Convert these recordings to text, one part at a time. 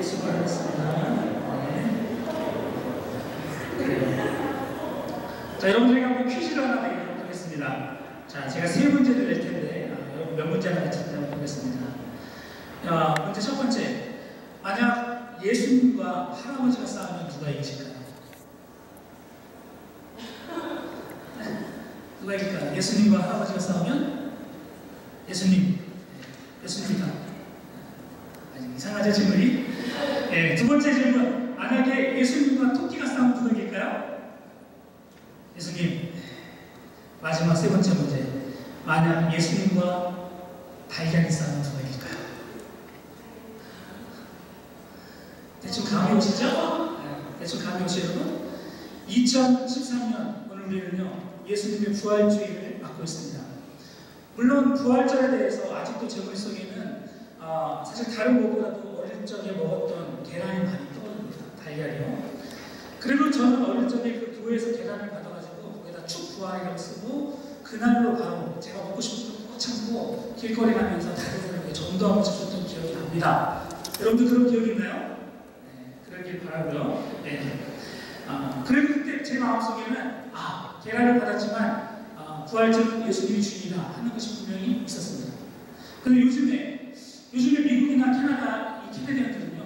수고하셨습니다. 자, 여러분들에게 한번 퀴즈를 하나 드리도록 하겠습니다. 자, 제가 세 문제를 낼 텐데, 여러분 몇 문제나 맞힐지 한번 보겠습니다. 문제 첫 번째. 만약 예수님과 할아버지가 싸우면 누가 이기실까요? 누가 이길까요? 예수님과 할아버지가 싸우면? 예수님이다. 아직 이상하죠, 질문이? 네, 두 번째 질문. 만약에 예수님과 토끼가 싸우면 누가 이길까요? 예수님. 마지막 세 번째 문제. 만약 예수님과 달걀이 싸우면 누가 이길까요? 대충 감이 오시죠? 네, 대충 감이 오시죠, 여러분? 2013년 오늘 우리는요, 예수님의 부활주의를 맡고 있습니다. 물론 부활절에 대해서 아직도 제 머릿속에는 사실 다른 것보다도 어릴 적에 먹었던 계란이 많이 떠오릅니다. 달걀이요. 그리고 저는 어릴 적에 그 교회에서 계란을 받아가지고 거기다 축부활이라고 쓰고 그날로 바로 제가 먹고 싶은 거 꼭 참고 길거리 가면서 다른 사람에게 전도하고 싶었던 기억이 납니다. 여러분들 그런 기억 있나요? 네, 그러길 바라고요. 네. 그래도 그때 제 마음속에는 계란을 받았지만 부활절은 예수님이 주인이다 하는 것이 분명히 있었습니다. 근데 요즘에 미국이나 캐나다 이 캐네디언들은요,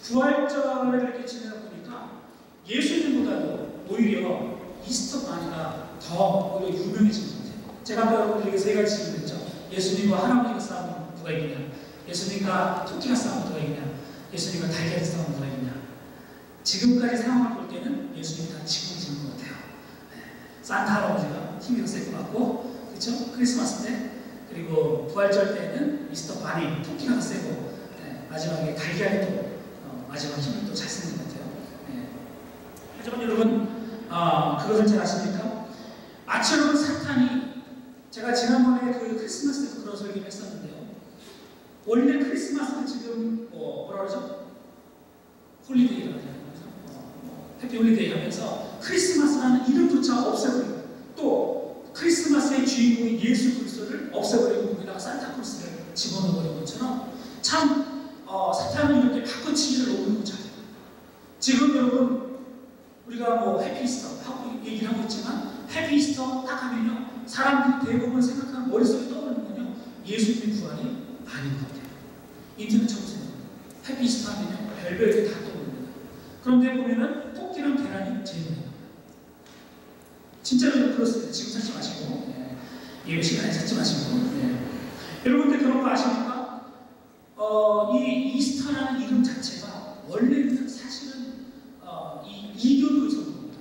부활절을 이렇게 지내다 보니까 예수님보다도 오히려 이스터 바니가 더 오히려 유명해진 것 같아요. 제가 아까 여러분들에게 세 가지 질문했죠. 예수님과 할아버지가 싸우면 누가 이기냐, 예수님과 토끼가 싸우면 누가 이기냐, 예수님과 달걀이 싸우면 누가 이기냐. 지금까지 상황을 볼 때는 예수님이 다 지고 계시는 것 같아요. 산타 할아버지가 힘이 더 셀 것 같고, 그렇죠? 크리스마스 때, 그리고 부활절 때는 미스터 바니, 토끼가 더 세고, 마지막에 달걀이 또 마지막 힘을 또 잘 쓰는 것 같아요. 하지만 여러분, 그것을 잘 아십니까? 마치 여러분 사탄이, 제가 지난번에 그 크리스마스 때도 그런 설교를 했었는데요. 원래 크리스마스는 지금 뭐라 그러죠? 홀리데이라고 하잖아요. 해피 홀리데이 하면서 크리스마스라는 이름조차 없애버리고, 또 크리스마스의 주인공인 예수 그리스도를 없애버리고 거기다가 산타클로스를 집어넣어버린 것처럼 참 사탄은 이렇게 바꿔치기를 너무 잘해요. 지금 여러분 우리가 뭐 해피이스터 하고 얘기를 하고 있지만, 해피이스터 딱 하면요, 사람들이 대부분 생각하는 머릿속에 떠오르는 건요, 예수님의 부활이 아닌 것 같아요. 인터넷 쳐보세요. 해피이스터 하면요, 별별게 다 떠오릅니다. 그런데 보면은 토끼랑 계란이 제일 많아요. 진짜로 그렇습니다. 지금 찾지 마시고, 예배 시간에 찾지 마시고. 여러분들 그런 거 아십니까? 이 이스터라는 이름 자체가 원래는 사실은 이교도에서 옵니다.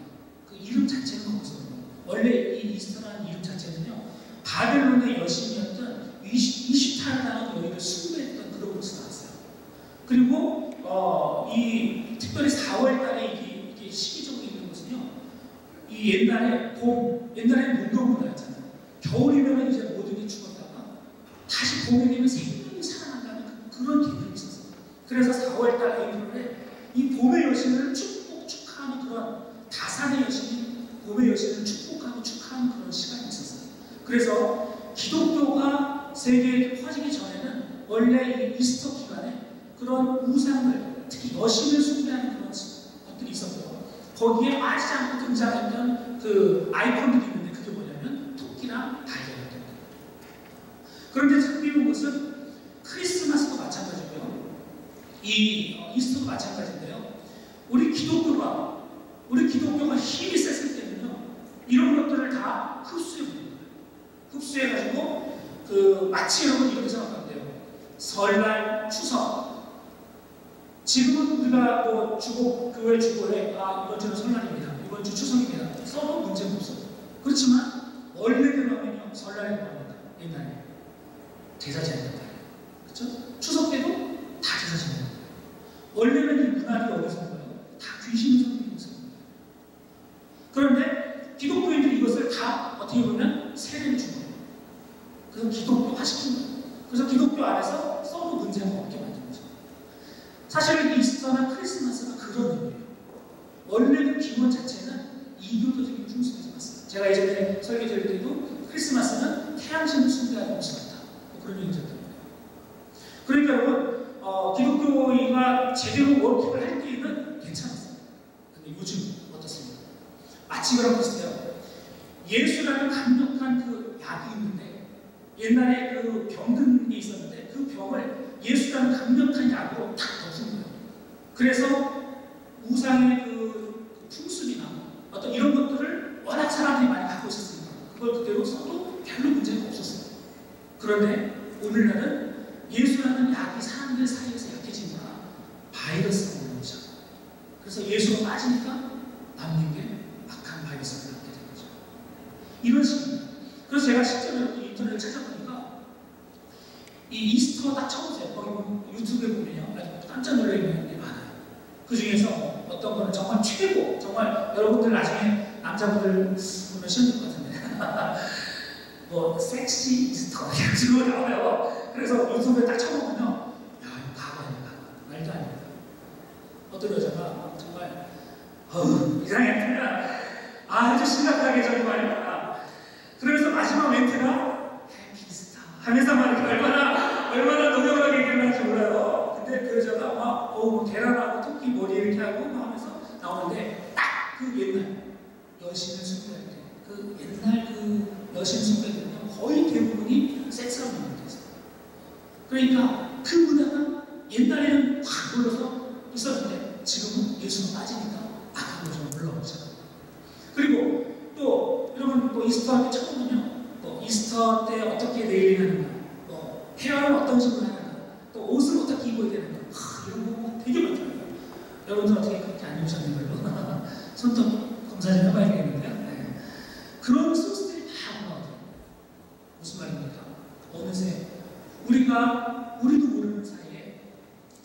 그 이름 자체는 거기서 옵니다. 원래 이 이스터라는 이름 자체는요, 바벨론의 여신이었던 이슈타르라는 여인을 숭배했던 그런 곳에서 나왔어요. 그리고 이 특별히 4월달에 이게 시기적으로 있는 것은요, 이 옛날에 문동문화였잖아요. 겨울이면 이제 모든 게 죽었다가 다시 봄이 되면 생명이 살아난다는 그런 개념이 있었어요. 그래서 4월달 에이프릴에 이 봄의 여신을 축하하는 그런 다산의 여신이 봄의 여신을 축복하고 축하하는 그런 시간이 있었어요. 그래서 기독교가 세계에 퍼지기 전에는 원래 이 이스터 기간에 그런 우상을, 특히 여신을 숭배하는 그런 것들이 있었고요. 거기에 빠지지 않고 등장했던 그 아이콘들이 있는데 그게 뭐냐면 토끼랑 달걀이었던 거예요. 그런데 흥미로운 것은 크리스마스도 마찬가지고요, 이 이스터도 마찬가지인데요. 우리 기독교가 힘이 셌을 때는요, 이런 것들을 다 흡수해버린 거예요. 흡수해가지고 마치 여러분 이렇게 생각하면 돼요. 설날, 추석. 지금은 우리가 뭐 교회 주보에 이번 주는 설날입니다, 이번 주 추석입니다. 써도 문제가 없어요. 그렇지만 원래대로 하면요, 설날에 뭐합니까? 옛날에 제사 지낸다. 그렇죠? 추석 때도 다 제사 지낸다. 원래는 이 문화가 어디서 온 거예요? 다 귀신이 섞인 것입니다. 그런데 기독교인들이 이것을 다 어떻게 보면 세례를 준 거예요. 그래서 기독교화시킨 거예요. 그래서 기독교 안에서 써도 문제가 없게 만든 거죠. 사실 이스터나 크리스마스가 그런 의미예요. 원래는 기본 자체는 이교도적인 풍습에서 왔어요. 제가 예전에 설교 드릴 때도 크리스마스는 태양신을 숭배하는 것이 같다, 그런 얘기 드렸단 말이에요. 그러니까 여러분, 기독교 기도가 제대로 워킹을 할 때에는 괜찮았어요. 근데 요즘 어떻습니까? 마치 그런 비슷해요. 예수라는 강력한 그 약이 있는데, 옛날에 그 병든 게 있었는데 그 병을 예수라는 강력한 약으로 탁 덮은 거예요. 그래서 우상의 그 풍습이나 어떤 이런 것들을 워낙 사람들이 많이 갖고 있었으니까 그걸 그대로 써도 별로 문제가 없었어요. 그런데 오늘날은 예수라는 약이 사람들 사이에서 약해지니까 바이러스가 올라오죠. 그래서 예수가 빠지니까 남는 게 악한 바이러스가 남게 된 거죠. 이런 식입니다. 그래서 제가 실제로 인터넷을 찾아보니까 이 이스터 딱 쳐보세요. 거기 유튜브에 보면요, 아주 깜짝 놀라는 게 많아요. 그 중에서 어떤 거는 정말 최고, 정말 여러분들 나중에 남자분들 보면 쉬운 것 같은데 뭐 섹시 이스터 이런 식으로 나와요. 그래서 유튜브에 딱 쳐보면요, 야 이거 가거 아니야, 가거. 말도 안 돼요. 어떤 여자가 정말 이상했구나, 아주 심각하게 정말. 그러면서 마지막 멘트가 해피스타 하면서 말이죠. 얼마나 노력하게 얘기를 하는지 몰라요. 근데 그 여자가 막 뭐 계란하고 토끼 머리 이렇게 하고 막 하면서 나오는데 딱 그 옛날 여신을 숭배할 때 그 옛날 그 여신 숭배들은요 거의 대부분이 섹스랑 연관돼서, 그러니까 그 문화가 옛날에는 확 올라서 있었는데 지금은 예수가 빠지니까 악한 좀 올라오죠. 그리고 또 여러분 또 이스터 때 쳐보면요, 또 이스터 때 어떻게 네일링 하는가, 또 헤어는 어떤 식으로 하는가, 또 옷을 어떻게 입어야 되는가, 이런 거 되게 많더라고요. 여러분들 어떻게 그렇게 안 입으셨는 걸로 손톱 검사 좀 해봐야 되겠는데요. 네. 그런 소스들이 다 나오더라고요. 무슨 말입니까? 어느새 우리도 모르는 사이에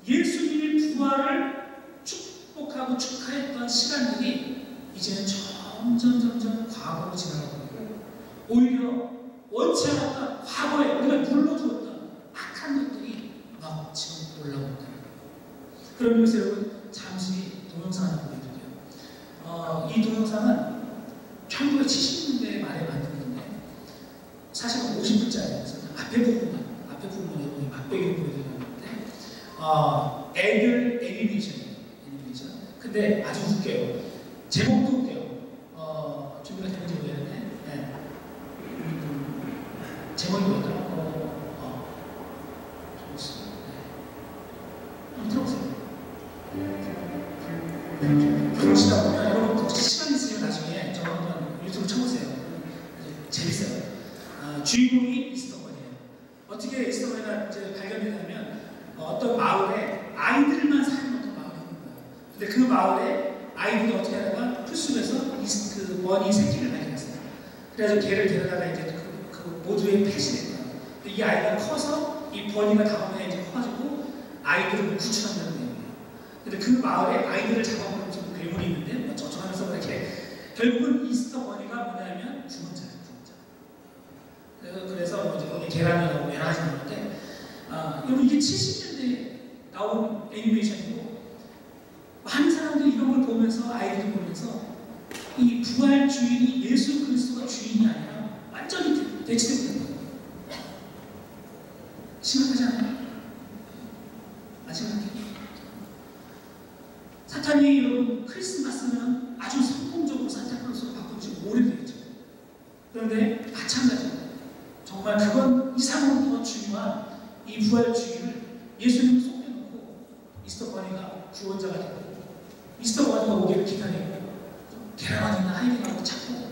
예수님의 부활을 축복하고 축하했던 시간들이 이제는 점점 과거로 지나가고 있고, 오히려 원치 않았던 과거에 우리가 눌러주었던 악한 것들이 막 지금 올라오고 있다. 그런 의미에서 여러분 잠시 동영상 하나 보여드릴게요. 이 동영상은 1970년대 말에 만든 건데 사실은 50분짜리예요. 앞에 부분만 여러분이 맛보기로 보여드렸는데 애들 애니메이션이에요. 애니메이션. 근데 아주 웃겨요. 제목도 웃겨요. 준비가 되는지 모르겠는데, 네. 제목이 뭐였더라? 한번 들어보세요. 그러시다 보면 여러분 시간 있으면 나중에 저 한번 유튜브 쳐보세요. 재밌어요. 주인공이 이스터번이에요. 어떻게 이스터번이가 이제 발견되냐면 어떤 마을에 아이들만 사는 어떤 마을이 있는 거예요. 근데 그 마을에 아이들이 어떻게 하다가 풀숲에서 그 원이 새끼를 발견했어요. 그래서 걔를 데려다가 이제 그 모두의 펫이 됐어요. 이 아이가 커서 이 버니가 다음에 이제 커가지고 아이들을 구출한다는 내용이에요. 근데 그 마을에 아이들을 잡아먹는 좀 괴물이 있는데 뭐 저쪽하면서 이렇게 결국은 이스터 버니가 뭐냐면 구원자예요, 구원자. 그래서 이제 거기 계란이라고 여러 가지 나오는데 여러분 이게 70년대에 나온 애니메이션이고, 많은 사람들이 이런 걸 보면서, 아이들이 보면서 이 부활 주인이 예수 그리스도가 주인이 아니라 완전히 대치되고 있는 거예요. 심각하지 않아요? 마지막에 사탄이 여러분 크리스마스는 아주 성공적으로 산타클로스로 바꾼 지 오래되었죠. 그런데 마찬가지로 정말 그건 이상으로 더 중요한 이 부활 주인을 예수님을 속여놓고 이스터 버니가 구원자가 되고, 이스터 버니가 오기를 기다리고 계란이나 하이딩하고 찾고,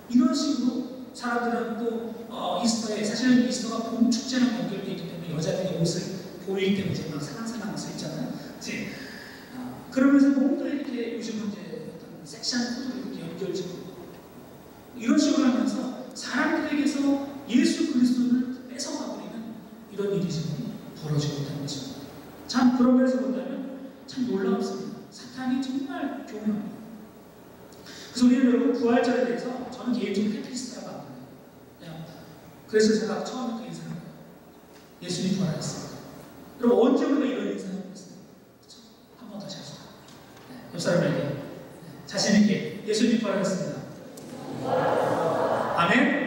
이런 식으로 사람들은 또 이스터에, 사실은 이스터가 봄 축제랑 연결되어 있기 때문에 여자들이 옷을 봄이기 때문에 이제 막 살랑살랑 옷을 입잖아요. 그러면서 뭔가 이렇게 요즘은 이제 어떤 섹시한 코드로 이렇게 연결지고 이런 식으로 하면서 사람들에게서 예수 그리스도를 뺏어가 버리는 이런 일이 지금 벌어지고 있다는 거죠. 참 그런 면에서 본다면 참 놀랍습니다. 사탄이 정말 교묘합니다. 그래서 우리는 여러분 부활절에 대해서 저는 개인적으로 해피스타라고 합니다. 그래서 제가 처음에 그 인사를 해요. 예수님 부활하셨습니다. 여러분 언제 우리가 이런 인사를 했습니까? 그렇죠? 한 번 다시 하시죠. 옆 사람에게 자신 있게 예수님 부활하셨습니다. 아멘?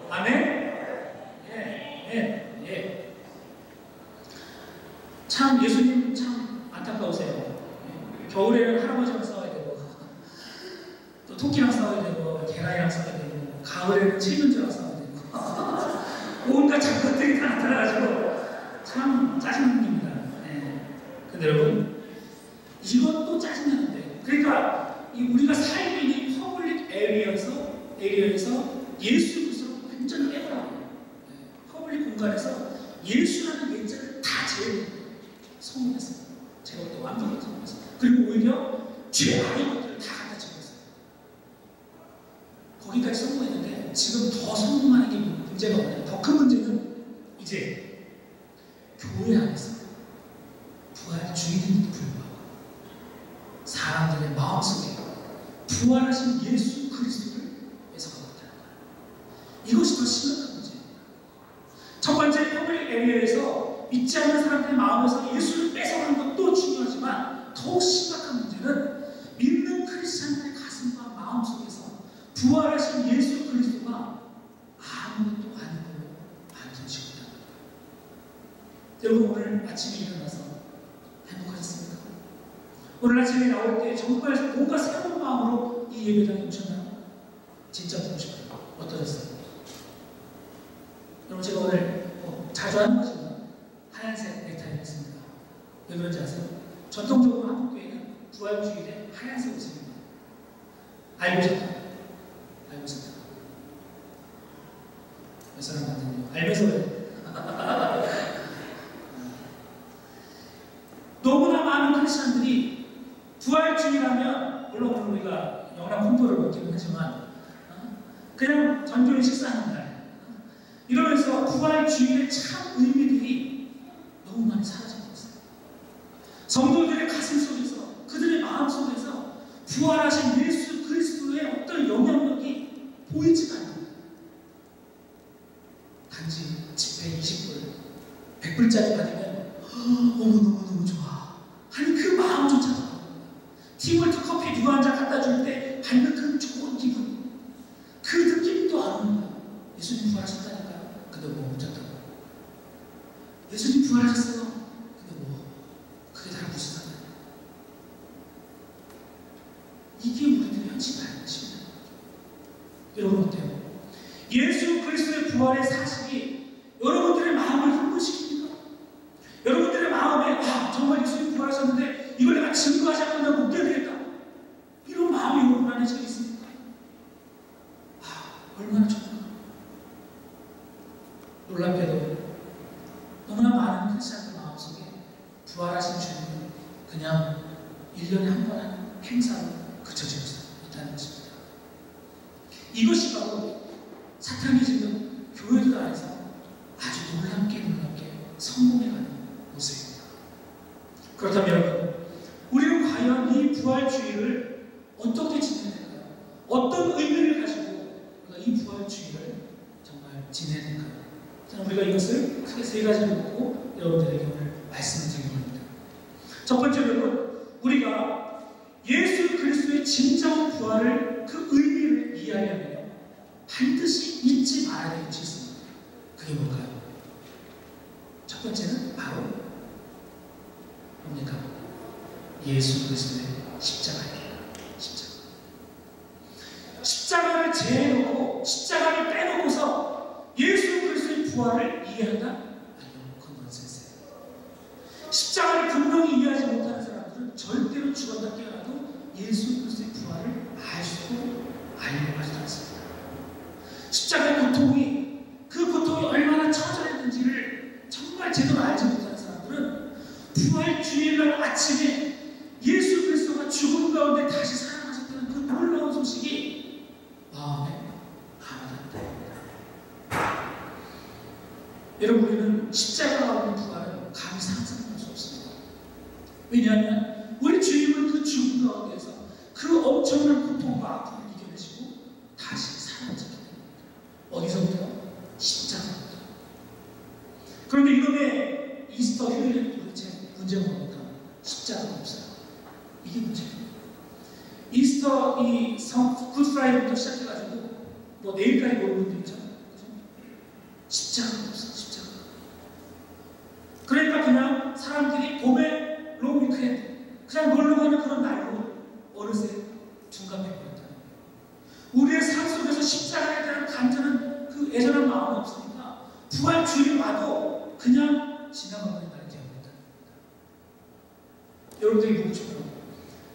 아멘? 예. 참 예수님 참 안타까우세요. 겨울에는 할아버지랑 싸워야 되고, 또 토끼랑 싸워야 되고, 계란이랑 싸워야 되고, 가을에는 칠면조랑 싸워야 되고, 온갖 잡것들이 다 나타나가지고 참 짜증나는 겁니다. 근데 여러분, 이것도 짜증나는데, 그러니까 우리가 살고 있는 퍼블릭 에리어에서 예수 그리스도를 완전히 빼버려요. 퍼블릭 공간에서 예수라는 예자를 다 성공했어요. 제가 또 완벽하게 성공했어요. 그리고 오히려 죄악의 것들을 다 갖다 집었어요. 거기까지 성공했는데 지금 더 성공하는 게 문제가 뭐냐? 더 큰 문제는 이제 교회 안에서 부활주의인데도 불구하고 사람들의 마음속에 부활하신 예수 그리스도를 뺏어가고 있다는 거예요. 이것이 더 심각한 문제입니다. 첫 번째 퍼블릭 에리어에서 믿지 않는 사람들의 마음에서 예수를 뺏어가는 것도 중요하지만 더욱 심각한 문제는 믿는 크리스찬들의 가슴과 마음속에서 부활하신 예수 그리스도가 아무것도 아닌 걸로 만들어지고 있다. 여러분 오늘 아침에 일어나서 행복하셨습니까? 오늘 아침에 나올 때 정말 뭔가 새로운 마음으로 이 예배당에 오셨나요? 진짜 보고 싶어요. 어떠셨어요? 여러분 제가 오늘 자주 하는 거지만 하얀색 넥타이를 했습니다. 왜 그런지 아세요? 전통적으로 한국교회는 부활주일에 하얀색 옷을 입니다. 알고 계셨다? 알고 계셨다? 몇 사람 같은데요? 알면서 왜? 너무나 많은 크리스천들이 부활주일하면 물론 우리가 영락 공포를 먹기는 하지만 그냥 전교회 식사하는 날 이러면서 부활주일의 참 의미들이 너무 많이 사라지고 있어요. 성도들의 가슴 속에서 그들의 마음 속에서 부활하신 예수 그리스도의 어떤 영향력이 보이지가 않아요. 단지 집회 20불, 100불짜리 받으면 너무너무 좋아 하는 그 마음조차도 티몰트 커피 누가 한 잔 갖다 줄 때 받는 그 좋은 기분 그 느낌도 안 오는 거예요. 예수님 부활하셨다니까요. 근데 뭐 어쩌다고 예수님 부활하셨어요. 근데 뭐 그게 다 무슨 상관이에요. 이게 우리들의 현실이 아닌가 싶네요. 여러분 어때요? 예수 그리스도의 부활의 사실이 여러분들의 마음을 흥분시킵니까? 여러분들의 마음에 정말 예수님 부활하셨는데 이걸 내가 증거하지 않으면 못 되겠다 이런 마음이 여러분 안에 지금 있습니까? 얼마나 좋을까? 놀랍게도 너무나 많은 크리스천들 마음속에 부활하신 주님은 그냥 1년에 한 번 하는 행사로 그쳐지고 있다는 것입니다. 이것이 바로 사탄이 지금 교회들 안에서 아주 놀랍게 성공해가는 모습입니다. 그렇다면 여러분, 우리는 과연 이 부활주의를 어떻게 지내야 될까요? 어떤 의미를 가지고 우리가 이 부활주의를 정말 지내야 될까요? 저는 우리가 이것을 크게 세 가지로 놓고 여러분들에게 오늘 말씀을 드리는 겁니다. 첫 번째로 여러분, 우리가 예수 그리스도의 진정한 부활을 그 의미를 이해하려면 반드시 잊지 말아야 될 것이 있습니다. 그게 뭘까요? 첫 번째는 바로 뭡니까? 예수 그리스도의 십자가입니다. 십자가를 제해놓고 십자가를 빼놓고서 예수 그리스도의 부활을 이해한다? 아니요, 그건 넌센스예요. 십자가를 분명히 이해하지 못하는 사람들은 절대로 죽었다 깨어나도 예수 그리스도의 부활을 알 수도 알려고 하지 않습니다. 십자가의 고통이 그 고통이 얼마나 처절했는지를 정말 제대로 알지 못하는 사람들은 부활주일날 아침에 예수 그리스도가 죽음 가운데 다시 살아나셨다는 그 놀라운 소식이 마음에 감화된다. 여러분 우리는 십자가가 없는 부활은 감히 상상할 수 없습니다. 왜냐하면 우리 주님은 그 죽음 가운데서 그 엄청난 고통과 아픔을 이겨내시고 다시 살아나셨기 때문입니다. 어디서부터? 십자가부터. 그런데 이놈의 이스터 휴일에는 도대체 문제가 뭡니까? 십자가가 없어요. 이게 문제예요. 이스터 이 굿프라이데이부터 시작해가지고 뭐 내일까지 모르는 분들 있잖아요. 십자가가 없어요. 십자가. 그러니까 그냥 사람들이 그냥 놀러 가는 그런 날로 어느새 둔갑해버렸다. 우리의 삶 속에서 십자가에 대한 간절한 그 애절한 마음이 없으니까 부활주일이 와도 그냥 지나가버린다는 기억입니다. 여러분들이 묻고 싶어요.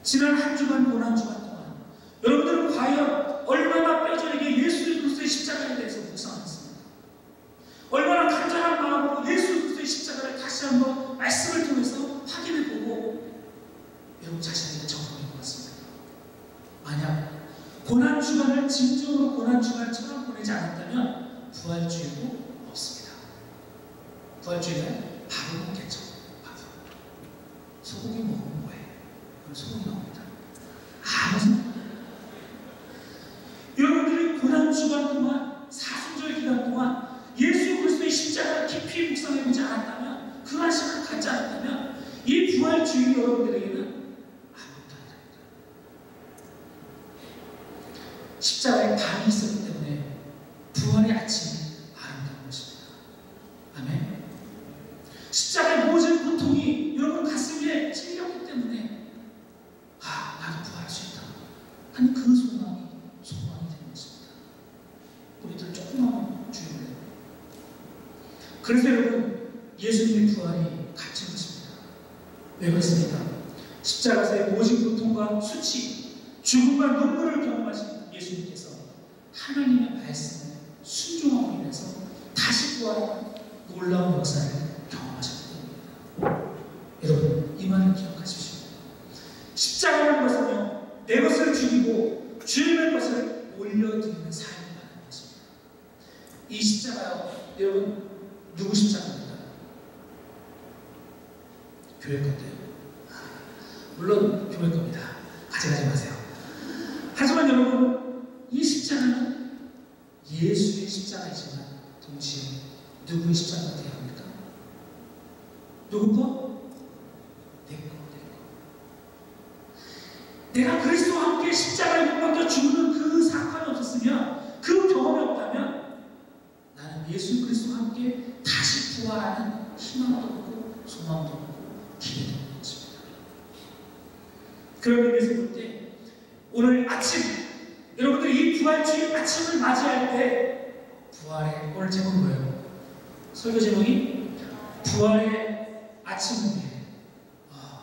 지난 한 주간, 고난 주간 동안 여러분들은 과연 얼마나 뼈저리게 예수 그리스도의 십자가에 대해서 묵상했습니까? 얼마나 간절한 마음으로 예수 그리스도의 십자가를 다시 한번 말씀을 통해서 확인해보고 여러분 자신에게 적응해 보았습니다. 만약 고난 주간을 진정으로 고난 주간처럼 보내지 않았다면 부활주일도 없습니다. 부활주일은 밥을 먹겠죠. 밥을. 소고기 먹으면 뭐해? 그럼 소고기 나옵니다. 아무 생각 없어요. 여러분들이 고난 주간 동안, 사순절 기간 동안 예수 그리스도의 십자가를 깊이 묵상해보지 않았다면, 그한 시간을 갖지 않았다면 이 부활주일이 여러분들에게는 아무것도 아닙니다. 십자가에 밤이 있었기 때문에 부활의 아침이 아름다운 것입니다. 아멘. 십자가의 모든 고통이 여러분 가슴에 찔렸기 때문에 나도 부활할 수 있다 하는 그 소망이 되는 것입니다. 우리들 조금만 주의를 해요. 그래서 여러분 예수님의 부활이 갇힌 것입니다. 왜 그렇습니까? 십자가에서의 모진 고통과 수치, 죽음과 눈물을 경험하신 예수님께서 하나님의 말씀에 순종함으로 인해서 다시 부활하는 놀라운 역사를 경험하셨기 때문입니다. 여러분 이 말을 기억하십시오. 십자가라는 것은요, 내 것을 죽이고 주님의 것을 올려드리는 삶을 말하는 것입니다. 이 십자가요, 여러분 누구 십자가입니까? 교회 건데요. 물론 교회 겁니다. 가져가지 마세요. 하지만 여러분 이 십자가는 예수의 십자가이지만 동시에 누구의 십자가가 되어야 합니까? 누구 거? 내 거. 내가 그리스도와 함께 십자가에 못 박혀 죽는 그 사건이 없었으면, 그 경험이 없다면 나는 예수 그리스도와 함께 다시 부활하는 희망도 없고 소망도 없고 기대도 없는 것입니다. 그런 의미에서 볼 때 오늘 아침 여러분들이 이 부활주의 아침을 맞이할 때 부활의 오늘 제목은 뭐예요? 설교 제목이 부활의 아침이에요.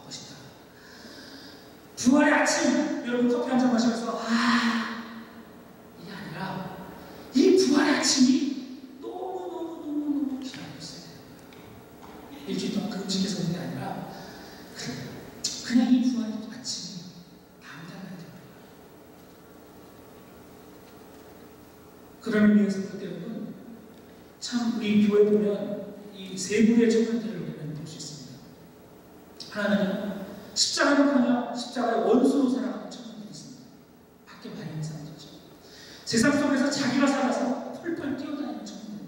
멋있다. 부활의 아침, 여러분 커피 한잔 마시면서 이게 아니라 이 부활의 아침이 너무 기다리고 있어요. 일주일 동안 그 음식에서 오는 게 아니라 그냥 이 부활의 아침이 당당해야 돼요. 그런 의미에서 볼 때 여러분 참 우리 교회 보면 이 세 부류의 청년들을 우리가 볼 수 있습니다. 하나는 십자가는커녕 십자가의 원수로 살아가는 청년들이 있습니다. 밖에 많이 있는 사람들이죠. 세상 속에서 자기가 살아서 펄펄 뛰어다니는 청년들.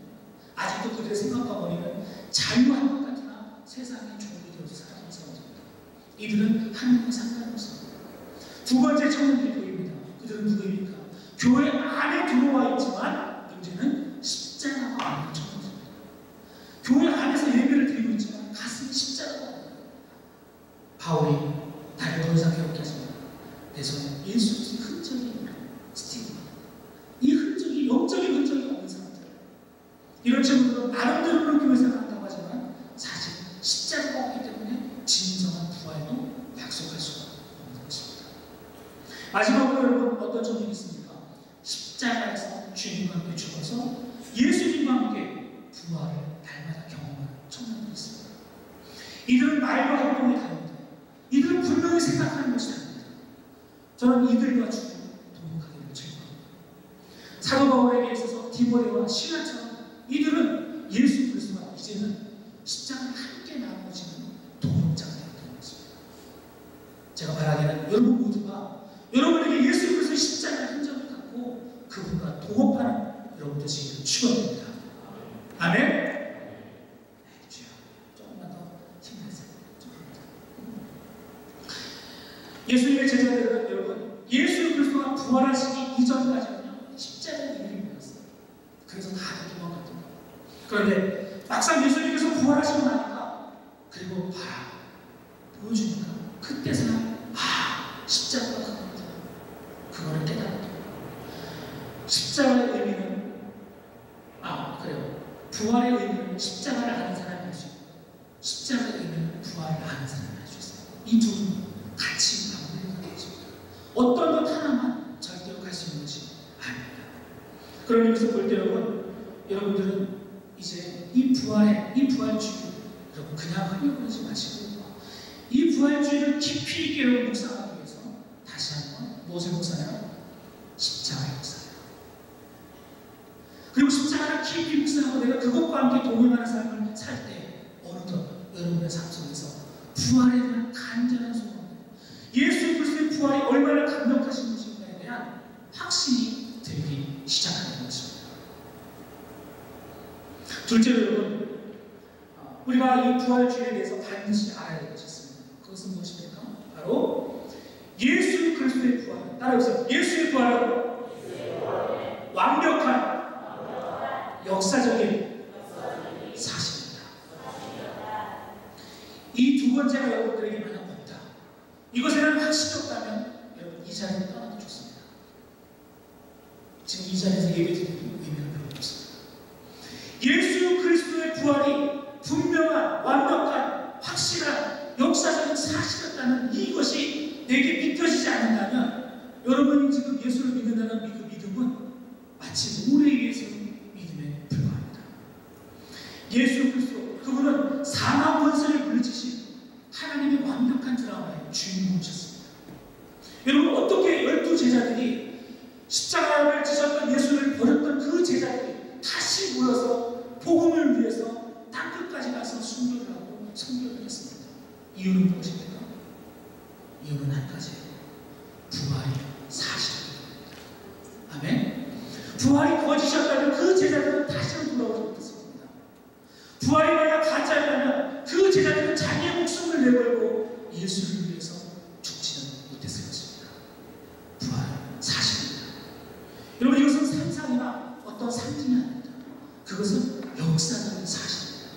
아직도 그들의 생각과 머리는 자유한 것 같으나 세상의 종이 되어서 살아가는 사람들입니다. 이들은 하나님과 상관없습니다. 두 번째 청년들이 보입니다. 그들은 누구입니까? 교회 안에 들어와 있지만 문제는 십자가가 아닌 청년들입니다. 교회 안에서 예배를 드리고 있지만 가슴이 십자가가 아닙니다. 바울이 나를 더 이상 괴롭게 하지 마라. 내 손에 예수 그리스도의 흔적이 있는 스티그마. 이 흔적이, 영적인 흔적이 없는 사람들. 이런 친구들은 나름대로 교회 생활한다고 하지만 사실 십자가가 없기 때문에 진정한 부활도 약속할 수가 없는 것입니다. 마지막으로 여러분 어떤 청년이 있습니까? 십자가에서 주님과 함께 죽어서 예수님과 함께 부활을 날마다 경험하는 청년들이 있습니다. 이들은 말과 행동이 다릅니다. 이들은 분명히 생각하는 것이 다릅니다. 저는 이들과 주님 동역하기를 즐거워합니다. 사도 바울에게 있어서 디모데와 시라처럼 이들은 예수 그리스도와 이제는 십자가를 함께 나누어지는 동역자가 되었다는 것입니다. 제가 바라기는 여러분 모두가 여러분에게 예수 그리스도의 십자가의 흔적을 갖고 그분과 동업하는 여러분 되시기를 축원합니다. 아멘. 네, 주여 조금만 더 힘내세요. 예수님의 제자들은 여러분 예수 그리스도가 부활하시기 이전까지는요 십자가의 일이 몰랐어요. 그래서 다들 도망갔던 거예요. 그런데 막상 예수님께서 부활하시고 나니까 그리고 봐라 보여주니까 그때서야 십자가가 그거구나. 그거를 깨달았다. 십자가의 의미는 그래요. 부활의 의미는 십자가를 아는 사람이 알 수 있고 십자가의 의미는 부활을 아는 사람이 알 수 있어요. 이 둘은 같이 맞물리는 것입니다. 어떤 것 하나만 절대로 갈 수 있는 것이 아닙니다. 그런 의미에서 볼 때 여러분들은 이제 이 부활주의 여러분 그냥 흘려보내지 마시고 이 부활주의를 깊이 있게 여러분 묵상하기 위해서 다시 한번 무엇을 묵상해요? 십자가의 묵상해요. 그리고 십자가를 깊이 묵상하고 내가 그것과 함께 동행하는 삶을 살 때 어느덧 여러분의 삶 속에서 부활에 대한 간절한 소망, 예수 그리스도의 부활이 얼마나 강력하신 것인가에 대한 확신이 들기 시작하는 것입니다. 둘째로 여러분, 우리가 이 부활주의에 대해서 반드시 알아야 될 것이 있습니다. 그것은 무엇입니까? 바로 예수 그리스도의 부활. 따라해보세요. 예수의 부활은 완벽한 역사적인 사실입니다. 이 두 번째가 여러분들에게 만약 없다, 이것에 대한 확신이 없다면 여러분 이 자리를 떠나도 좋습니다. 지금 이 자리에서 예배드리는 의미는 별로 없습니다. 예수 그리스도의 부활이 분명한, 완벽한, 확실한 역사적인 사실이었다는 이것이 내게 믿겨지지 않는다면 여러분이 지금 예수를 믿는다는 그 믿음은 마치 물에 의해서 믿음에 불과합니다. 예수 그리스도, 그분은 사망 권세를 물리치신 하나님의 완벽한 드라마의 주인공이셨습니다. 여러분, 어떻게 12 제자들이 십자가를 지셨던 예수를 버렸던 그 제자들이 다시 모여서 복음을 위해서 땅끝까지 가서 순교를 하고 선교를 했습니다. 이유는 무엇입니까? 이유는 한 가지예요. 부활이 사실입니다. 아멘? 부활이 거짓이었다면 그 제자들은 다시는 돌아오지 못했습니다. 부활이 만약 가짜였다면 그 제자들은 자기의 목숨을 내걸고 예수를 위해서 죽지는 못했을 것입니다. 부활은 사실입니다. 여러분, 이것은 상상이나 어떤 상징이 아닙니다. 그것은 역사적인 사실입니다.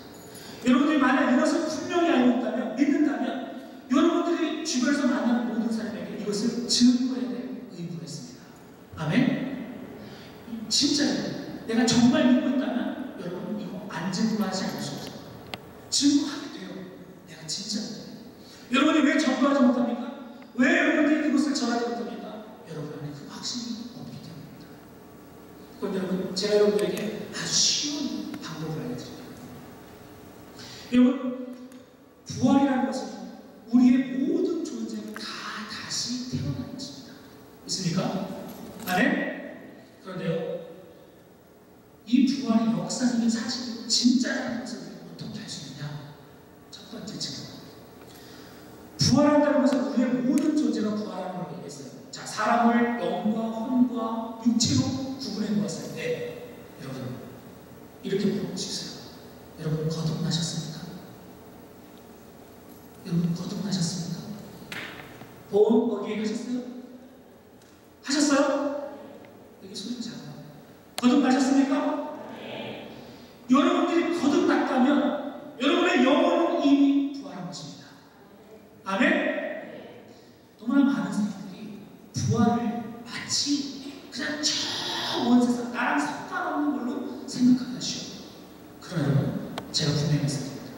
여러분들이 만약 이것을 분명히 알고 있다면, 믿는다면 여러분들이 주변에서 만나는 모든 사람에게 이것을 증거해야 될 의무가 있습니다. 아멘? 진짜요. 내가 정말 믿고 있다면 여러분 이거 안 증거하지 않을 수 없어요. 증거하게 돼요. 내가 진짜 믿어요. 여러분이 왜 증거하지 못합니까? 왜 여러분들이 그것을 전하지 못합니까? 여러분 안에 그 확신이 없기 때문입니다. 그럼 여러분, 제가 여러분들에게 아주 쉬운 방법을 알려드립니다. 여러분, 부활이라는 것은 우리의 모든 존재가 다 다시 태어나는 것입니다. 믿습니까? 아멘? 그런데요, 이 부활이 역사적인 사실이고 진짜라는 것을 어떻게 할 수 있느냐? 첫 번째 증거. 부활한다는 것은 우리의 모든 존재가 부활하는 걸 얘기했어요. 자, 사람을 영과 혼과 육체로 구분해 놓았을 때 여러분 이렇게 물어볼 수 있어요. 여러분 거듭나셨습니까? 여러분 거듭나셨습니까? 보험 거기에 하셨어요? 하셨어요? 여기 소리 작아요. 거듭나셨습니까? 네. 여러분들이 거듭났다면 여러분의 영혼은 이미 부활한 것입니다. 아멘? 네. 너무나 많은 사람들이 부활을 마치 그냥 저 먼 세상, 나랑 상관없는 걸로 생각하기가 쉬워요. 그러나 여러분, 제가 분명히 말씀드립니다.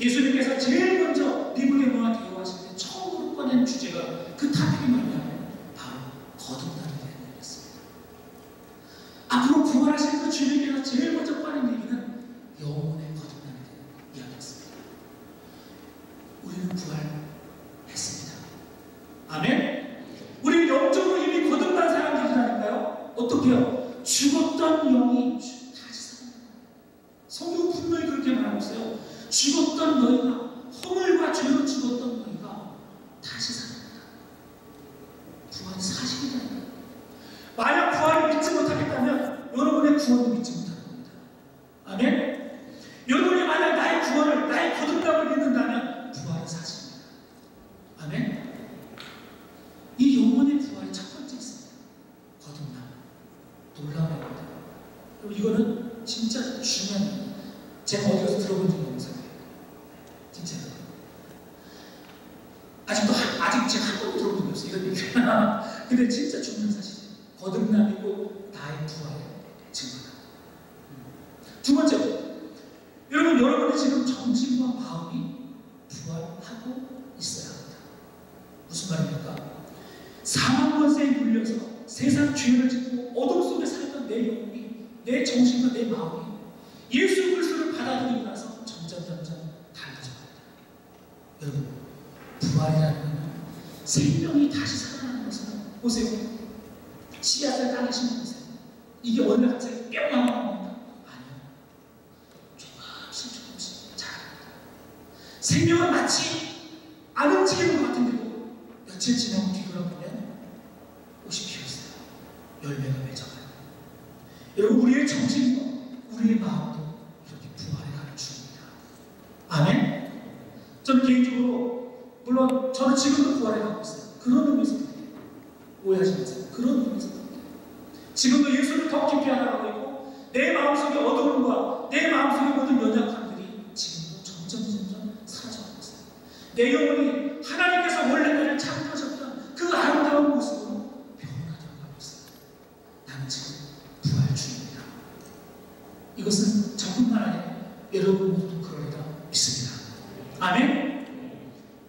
예수님께서 제일 먼저 니고데모와 대화하실 때 처음으로 꺼낸 주제가 그 타픽이 뭐냐면 바로 거듭나는 대한 얘기였습니다. 앞으로 부활하실 그 주님께서 제일 먼저 꺼낸 얘기는 영혼의 거듭나는 대한 이야기였습니다. 우리는 부활했습니다. 아멘? 우리 영적으로 이미 거듭난 사람들이라니까요. 어떻게요? 죽었던 영이 다시 살아납니다. 성경 분명히 그렇게 말하고 있어요. 죽었던 너희가, 허물과 죄로 죽었던 너희가 다시 살아납니다. 부활이 사실이다. 만약 부활을 믿지 못하겠다면 여러분의 구원도 믿지 못하는 겁니다. 아멘? 여러분이 만약 나의 구원을, 나의 거듭남을 믿는다면 부활은 사실입니다. 아멘? 이 영혼의 부활이 첫 번째 있습니다. 거듭남. 놀라운 겁니다. 이거는 진짜 중요한, 제가 어디서 들어본 적이 없어요. 진짜로. 아직 제가 한 번도 들어본 적이 없어요. 이런 얘기. 근데 진짜 중요한 사실이에요. 거듭남이고 나의 부활의 증거다. 두 번째로, 여러분이 지금 정신과 마음이 부활하고 있어야 합니다. 무슨 말입니까? 사망 권세에 눌려서 세상 죄를 짓고 어둠 속에 살던 내 영혼이, 내 정신과 내 마음이 예수 그리스도를 받아들이고 나서 점점 달라져갑니다. 여러분, 부활이라는 것은 생명이 다시 살아나는 것은, 보세요. 씨앗을 땅에 심는 것은 이게 오늘 갑자기 뿅 나오는 겁니다. 아니요. 조금씩 자랍니다. 생명은 마치 안 움직이는 것 같은데도 며칠 지나고 뒤돌아보면 꽃이 피었어요. 열매가 맺어가요. 여러분, 우리의 정신과 우리의 마음도 이렇게 부활해 가는 중입니다. 아멘? 저는 개인적으로, 물론 저는 지금도 부활해 가고 있어요. 그런 의미에서 그래요. 오해하지 마세요. 그런 의미에서 그래요. 지금도 예수를 더 깊이 알아가고 있고, 내 마음속의 어두움과 내 마음속의 모든 연약함들이 지금도 점점 사라져가고 있어요. 내 영혼이 하나님께서 원래 나를 창조하셨던 그 아름다운 모습으로 변화되어가고 있어요. 나는 지금 부활 중입니다. 이것은 저뿐만 아니라 여러분 모두 그러리라 믿습니다. 아멘?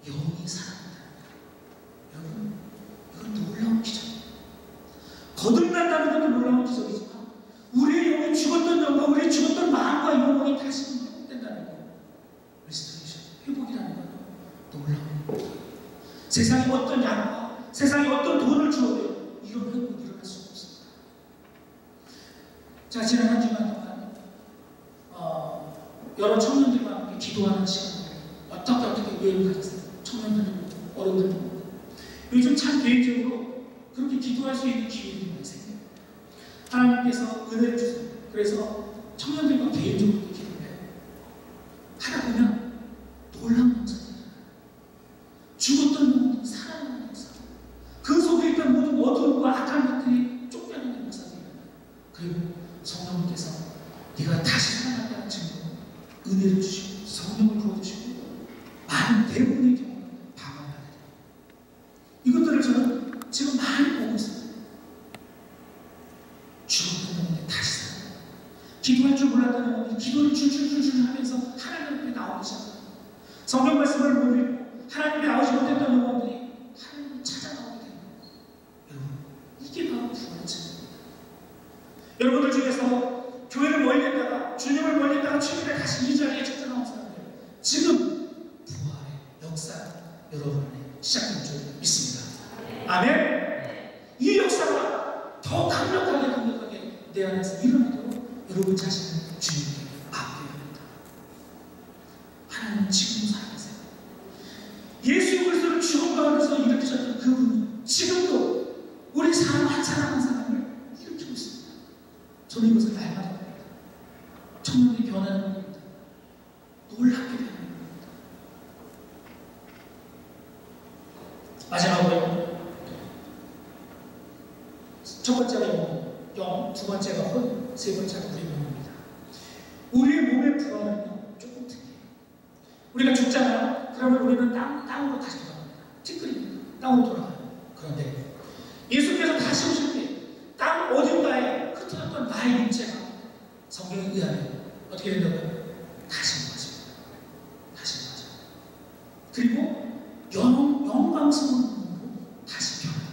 영이 살아난다. 여러분, 이건 놀라운 기적입니다. 거듭난다는 것도 놀라운 기적이지만, 우리의 영이 죽었던 영과 우리의 죽었던 마음과 영혼이 다시 회복된다는 것, 리스토레이션, 회복이라는 건 놀라운 거예요. 세상에 어떤 양과 세상에 어떤 돈을 주어도 이런 회복이 일어날 수가 없습니다. 자, 지난 한 주간 동안 여러 청년들과 함께 기도하는 시간을 어떻게 유행을 가졌어요. 청년들도 어른들도. 요즘 참 개인적으로 그렇게 기도할 수 있는 기회들이 많이 생겨요. 하나님께서 은혜를 주세요. 그래서 청년들과 개인적으로 기도를 해요. 하다 보면 놀라운 역사들이 일어나요. 죽었던 영혼이 살아나는 역사, 그 속에 있던 모든 어두움과 악한 것들이 쫓겨나는 역사들이 일어나요. 그리고 성령님께서 네가 다시 살아난다는 증거로 은혜를 주시고 성령을 부어주시고 많은 대부분의 경우는 방황하게 돼요. 이것들을 저는 지금 많이 보고 있습니다. 죽었던 영혼이 다시 살아나요. 기도할 줄 몰랐던 영혼이 기도를 줄줄줄 하면서 하나님 앞에 나오기 시작합니다. 성경 말씀을 못 읽고 하나님께 나오지 못했던 영혼들이 하나님을 찾아나오게 됩니다. 여러분, 이게 바로 부활의 증거입니다. 여러분들 중에서 교회를 멀리 했다가, 주님을 멀리 했다가 주님에 다시 이 자리에 찾아나온 사람들, 지금 부활의 역사 여러분 안에 시작된 줄 믿습니다. 아멘? 이 역사가 더 강력하게 내 안에서 일어나도록 여러분 자신을 주님께 맡겨야 합니다. 하나님은 지금도 살아계세요. 예수 그리스도를 죽음 가운데서 일으키셨던 그분은 지금도 우리 사람 한 사람 한 사람을 일으키고 있습니다. 저는 이것을 날마다 봅니다. 청년들이 변하는 겁니다. 놀랍게 되는 겁니다. 마지막으로 첫 번째가 영, 두 번째가 혼, 세 번째가 우리 몸입니다. 우리의 몸의 부활은요, 조금 특이해요. 우리가 죽잖아요. 그러면 우리는 땅으로 다시 돌아갑니다. 찌끄립니다. 땅으로 돌아가요. 그런데 예수께서 다시 오실 때 땅 어딘가에 흩어졌던 나의 육체가 성경에 의하면 어떻게 된다고요? 다시 모아집니다. 다시 모아져요. 그리고 영광스러운 몸으로 다시 변합니다.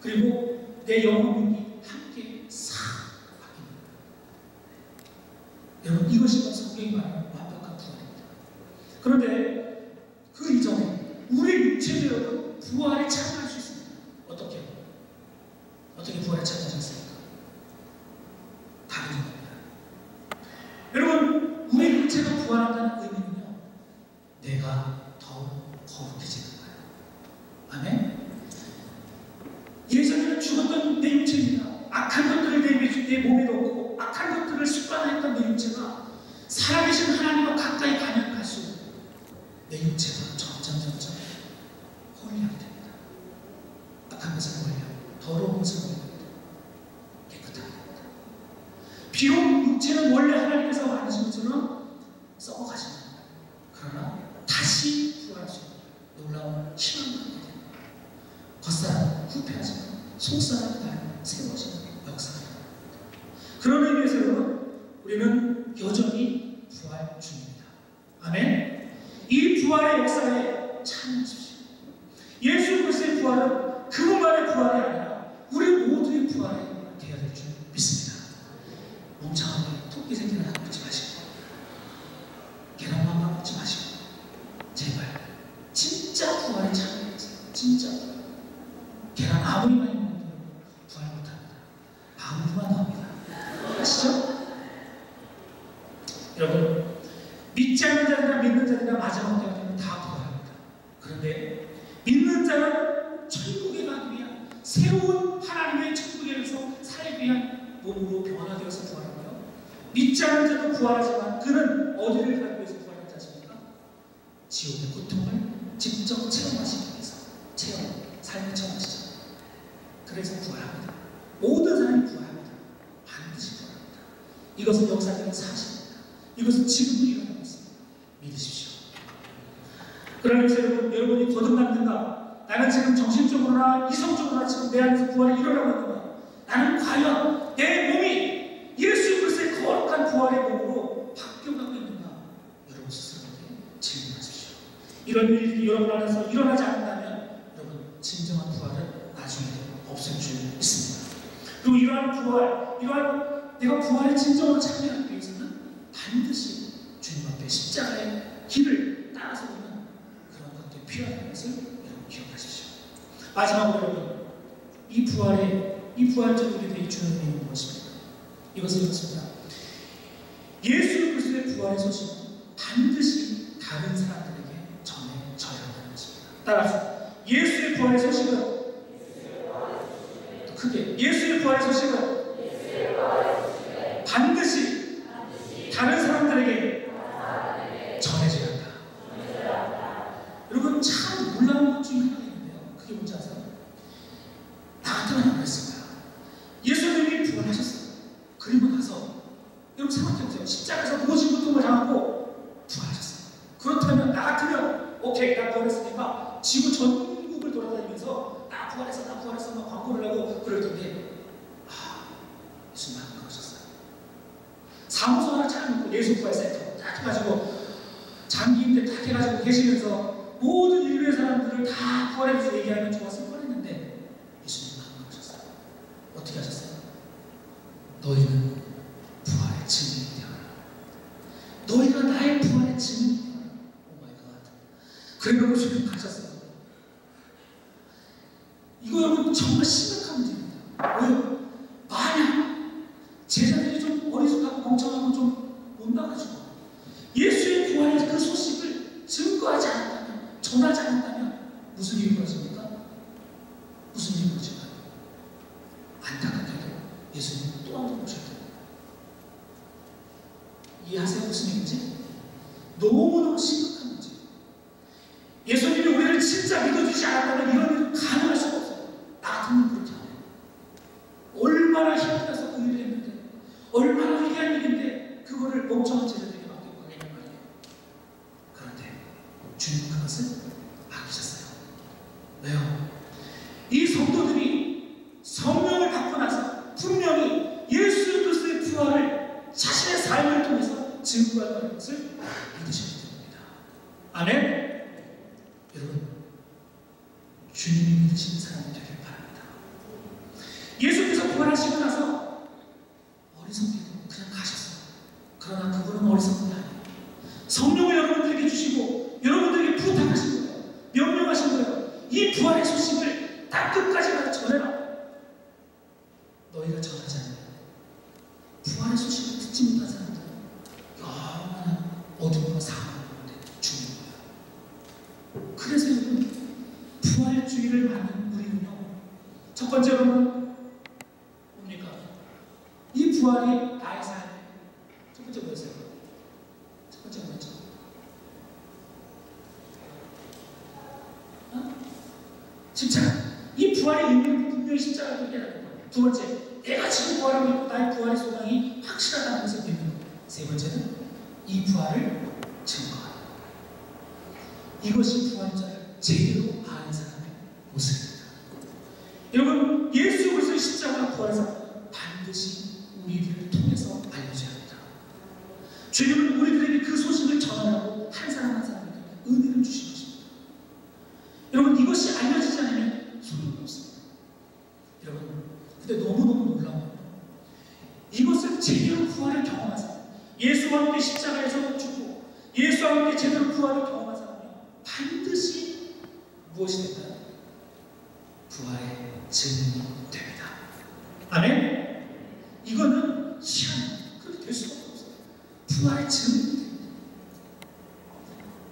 그리고 내 영혼이 함께 싹 바뀝니다. 여러분, 이것이 바로 성경이 말하는 완벽한 부활입니다. 그런데 그 이전에 우리 육체대로 부활에 참여할 수 있습니다. 어떻게 부활에 참여하셨습니까? 다른 겁니다. 여러분, 우리 육체가 부활한다는 의미는요, 내가 더욱 거룩해지는 거예요. 아멘? 예전에는 죽었던 내 육체입니다. 악한 것들을 내 몸에 넣고 악한 것들을 습관했던 내 육체가 살아계신 하나님과 가까이 가면 갈수록 내 육체가 점점 홀리하게 됩니다. 악한 것을 멀리하고 더러운 것을 멀리하고 깨끗하게 됩니다. 비록 육체는 원래 하나님께서 만드신 것처럼 썩어가십니다. 그러나 다시 부활할 수 있는 놀라운 희망을 갖게 됩니다. 겉사람 후패하지만 속사람이 다 세워지는 역사입니다. 그런 의미에서 여러분, 우리는 여전히 부활 중입니다. 아멘. 이 부활의 역사에 참여하십시오. 예수 그리스도의 부활은 그분만의 부활이 아니라 우리 모두의 부활이 되어야 될 줄 믿습니다. 멍청하게 토끼 새끼나 먹지 마시고 계란만 먹지 마시고 제발 진짜 부활에 참여해주세요. 진짜 계란 아무리 많이 먹어도 부활 못합니다. 방구만 나옵니다. 아시죠? 여러분, 믿지 않는 자들이나 믿는 자들이나 마지막 때가 되면 다 부활합니다. 그런데 믿는 자는 천국에 가기 위한 새로운 하나님의 천국에서 살기 위한 몸으로 변화되어서 부활하고요. 믿지 않는 자도 부활하지만 그는 어디를 가기 위해서 부활하지 않습니까? 지옥의 고통을 직접 체험하시기 위해서 삶을 체험하시죠. 그래서 부활합니다. 모든 사람이 부활합니다. 반드시 부활합니다. 이것은 역사적인 사실입니다. 이것은 지금도 일어나고 있습니다. 믿으십시오. 그러면서 여러분이 거듭났는가? 나는 지금 정신적으로나 이성적으로나 지금 내 안에서 부활이 일어나고 있는가? 나는 과연 내 몸이 예수 그리스도의 거룩한 부활의 몸으로 바뀌어가고 있는가? 여러분 스스로에게 질문하십시오. 이런 일이 여러분 안에서 일어나지 않는다면 여러분 진정한 부활은 나중에 없을 줄 믿습니다. 그리고 이러한 부활, 이러한 내가 부활의 진정으로 참여하기 위해서는 반드시 주님 앞에 십자가의 길을 따라서 오는 그런 것들이 필요한 것을 여러분 기억하십시오. 마지막으로 여러분, 이 부활적 우리에 대해 주는 의미는 무엇입니까? 이것은 이렇습니다. 예수 그리스도의 부활의 소식은 반드시 다른 사람들에게 전해져야 한다는 것입니다. 따라서 예수의 부활의 소식은 크게 예수의 부활의 소식은 반드시 다른 사람들에게 전해져야 한다. 여러분 참 놀라운 것 중에 하나가 있는데요. 그게 뭔지 아세요? 나 같으면 안 그랬을 거야. 예수님이 부활하셨어요. 그리고 나서 여러분 생각해보세요. 십자가에서 모진 고통을 당하고 부활하셨어요. 그렇다면 나 같으면 오케이 나 부활했으니까 지구 전국을 돌아다니면서 나 부활했어 막 광고를 하고 그럴 텐데 예수님 안 그러셨어요. 사무소 하나 차려놓고 예수 부활센터 딱 해가지고 장기인들 딱 해가지고 계시면서 모든 인류의 사람들을 다 부활해서 얘기하면 좋았을 뻔했는데 예수님은 안 그러셨어요. 어떻게 하셨어요? 너희는 부활의 증인이 되어라. 너희가 나의 부활의 증인이 되어라. 오 마이 갓. 그래놓고 지금 가셨어요. 이거 여러분 정말 심각한 문제입니다. 왜요? 만약 제자들이 좀 어리숙하고 멍청하고 좀 못 나가지고 예수의 부활의 그 소식을 증거하지 않았다면, 전하지 않았다면 무슨 일이 벌어집니까? 무슨 일이 벌어질까요? 안타깝게도 예수님 또 한 번 오실 겁니다. 이해하세요? 무슨 일인지? 너무너무 심각한 문제. 예수님이 우리를 진짜 믿어주지 않았다면 이런 일은 가능할 수가 없어요. 나 같으면 그렇지 않아요. 얼마나 힘들어서 그 일을 했는데, 얼마나 위대한 일인데 그거를 멍청한 제자들에게 맡기고 가겠냔 말이에요. 그런데 주님은 그것을 맡기셨어요. 왜요? 이 성도들이 성령을 받고 나서 분명히 예수 그리스도의 부활을 자신의 삶을 통해서 증거할 거라는 것을 믿으셔야 됩니다. 아멘? 여러분, 주님이 믿으시는 사람이 되길 바랍니다. 예수께서 부활하시고 나서 어리석게도 그냥 가셨어요. 그러나 그분은 어리석은 게 아니에요. 성령을 여러분들에게 주시고 여러분들에게 부탁하신 거예요. 명령하신 거예요. 이 부활의 소식을 딱 끝까지 전해라. 너희가 전하지 않으면 부활의 소식을 듣지 못한 사람들은 영원한 어둠과 사망을 죽는 거예요. 그래서 여러분, 부활주의를 받는 우리는요, 첫 번째로는 뭡니까? 이 부활이 나의 삶. 첫 번째 뭐였어요? 첫 번째 뭐였죠? 십자가. 이 부활의 의미는 분명히 십자가를 얘기하는 거예요. 두 번째, 내가 지금 부활하고 있고 나의 부활의 소망이 확실하다는 것을 믿는 거예요. 세 번째는 이 부활을 증거하는 거예요. 이것이 부활자를 제대로 아는 사람의 모습입니다. 여러분, 예수 그리스도의 십자가 부활해서 반드시 우리를 통해서 알려져야 합니다. 주님은 우리들에게 그 소식을 전하라고 한 사람 한 사람에게 은혜를 주신 것입니다. 여러분, 이것이 알려지지 않으면 소용이 없습니다. 여러분, 근데 너무너무 놀라운 거예요. 이것을 제대로 부활을 경험한 사람, 예수와 함께 십자가에서 죽고 예수와 함께 제대로 부활을 경험한 사람은 반드시 무엇이 될까요? 부활의 증인이 됩니다. 아멘? 이거는 시간, 그렇게 될 수가 없어요. 부활의 증인이 됩니다.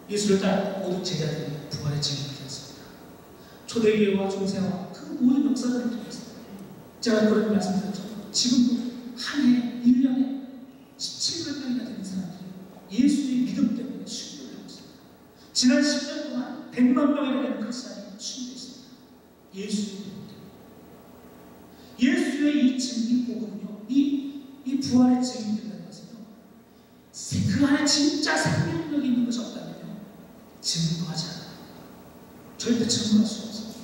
예수를 따른 모든 제자들이 부활의 증인이 되었습니다. 초대교회와 중세와 그 모든 역사들을 통해서 제가 그런 말씀드렸죠. 지금도 한 해, 1년에 1700명이나 되는 사람들이 예수의 믿음 때문에 순교를 하고 있습니다. 지난 10년 동안 100만 명이나 되는 크리스찬이 순교했습니다. 예수의 믿음 때문에. 예수의 이 증인 복음은요, 이 부활의 증인이 된다는 것은요, 그 안에 진짜 생명력이 있는 것이 없다면요, 증거하지 않아요. 절대 증거할 수 없습니다.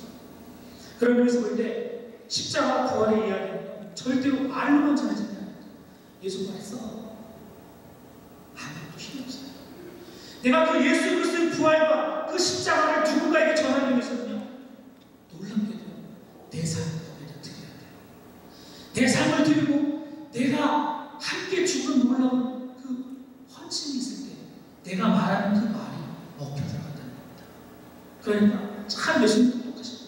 그런 의미에서 볼 때 십자가 부활의 이야기는 절대로 말로만 전해지지 않아요. 예수가 했어. 아무것도 필요 없어요. 내가 그 예수 그리스도의 부활과 그 십자가를 누군가에게 전하기 위해서는요, 놀랍게도 내 삶을 드려야 돼요. 내 삶을 드리고 내가 함께 죽은 놀라운 그 헌신이 있을 때 내가 말하는 그 말이 먹혀 들어간다는 겁니다. 그러니까 참 예수님도 똑같이